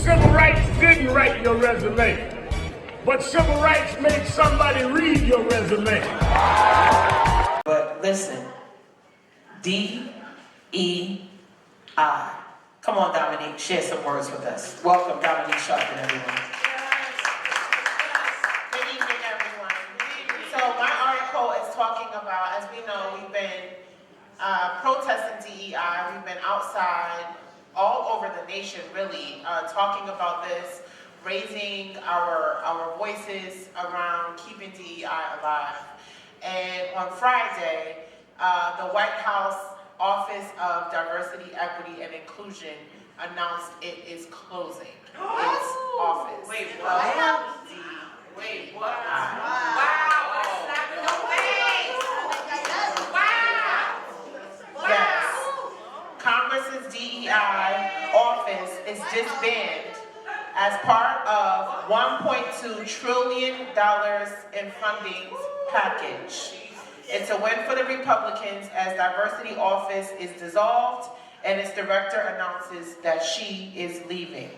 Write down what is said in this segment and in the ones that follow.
Civil rights didn't write your resume, but civil rights make somebody read your resume. But listen, D-E-I. Come on, Dominique, share some words with us. Welcome, Dominique Merge1, everyone. Good evening, everyone. So my article is talking about, as we know, we've been protesting DEI. We've been outside all over the nation, really, talking about this, raising our voices around keeping DEI alive. And on Friday, the White House Office of Diversity, Equity, and Inclusion announced it is closing its office. Wait, what? Wait, what? Wow. No way. Wow. Yes. Congress's DEI office is disbanded as part of $1.2 trillion in funding package. It's a win for the Republicans as diversity office is dissolved and its director announces that she is leaving.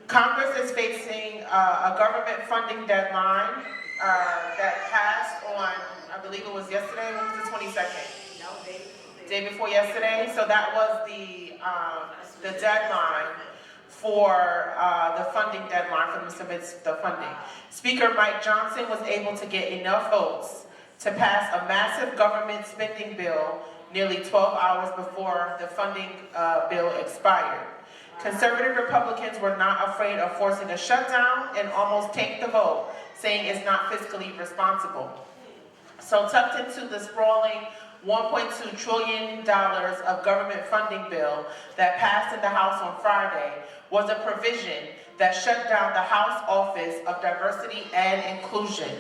Congress is facing a government funding deadline that passed on, I believe it was yesterday, when was the 22nd? No, Day before yesterday. So that was the deadline for the funding deadline for them to submit the funding. Speaker Mike Johnson was able to get enough votes to pass a massive government spending bill nearly 12 hours before the funding bill expired. Conservative Republicans were not afraid of forcing a shutdown and almost tanked the vote, saying it's not fiscally responsible. So tucked into the sprawling $1.2 trillion of government funding bill that passed in the House on Friday was a provision that shut down the House Office of Diversity and Inclusion.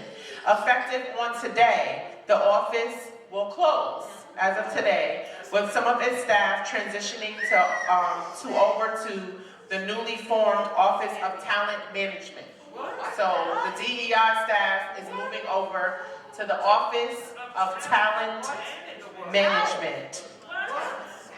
Effective on today, the office will close as of today, with some of its staff transitioning over to the newly formed Office of Talent Management. So the DEI staff is moving over to the Office of Talent Management.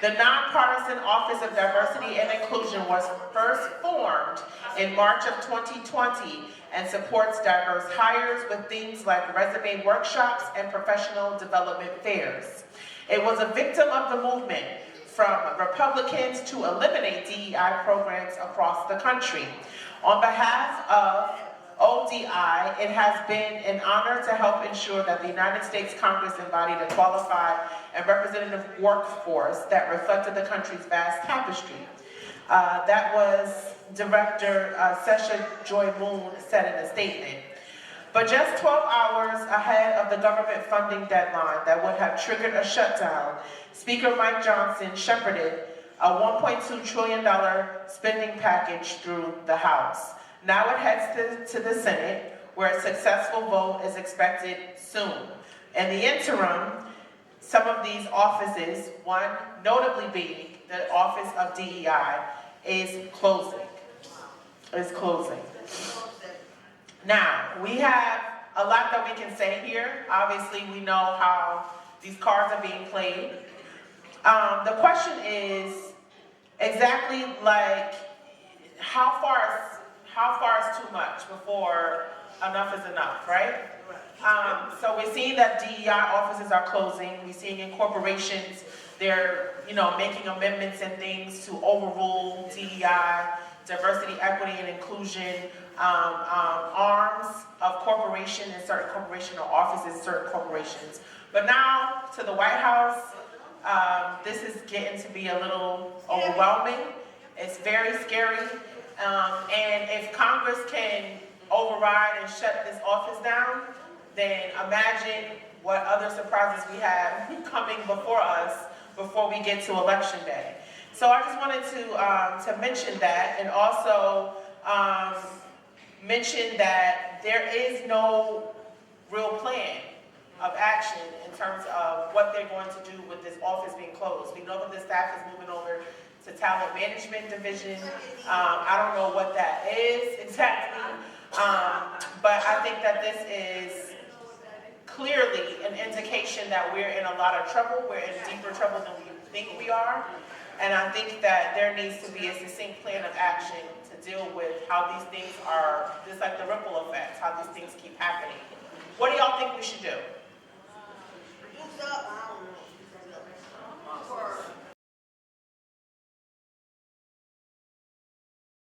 The nonpartisan Office of Diversity and Inclusion was first formed in March of 2020 and supports diverse hires with things like resume workshops and professional development fairs. It was a victim of the movement from Republicans to eliminate DEI programs across the country. On behalf of ODI, it has been an honor to help ensure that the United States Congress embodied a qualified and representative workforce that reflected the country's vast tapestry. That was Director Sesha Joy Moon said in a statement. But just 12 hours ahead of the government funding deadline that would have triggered a shutdown, Speaker Mike Johnson shepherded a $1.2 trillion spending package through the House. Now it heads to the Senate, where a successful vote is expected soon. In the interim, some of these offices, one notably being the Office of DEI, is closing. Now, we have a lot that we can say here. Obviously, we know how these cards are being played. The question is exactly like how far is too much before enough is enough, right? So we're seeing that DEI offices are closing. We're seeing in corporations, they're making amendments and things to overrule DEI, diversity, equity, and inclusion, arms of corporation and certain corporation or offices in certain corporations. But now to the White House, this is getting to be a little overwhelming. It's very scary. And if Congress can override and shut this office down, then imagine what other surprises we have coming before us before we get to Election Day. So I just wanted to mention that, and also mention that there is no real plan of action in terms of what they're going to do with this office being closed. We know that the staff is moving over to Talent Management Division. I don't know what that is exactly, but I think that this is clearly an indication that we're in a lot of trouble. We're in deeper trouble than we think we are. And I think that there needs to be a succinct plan of action to deal with how these things are, just like the ripple effects, how these things keep happening. What do y'all think we should do?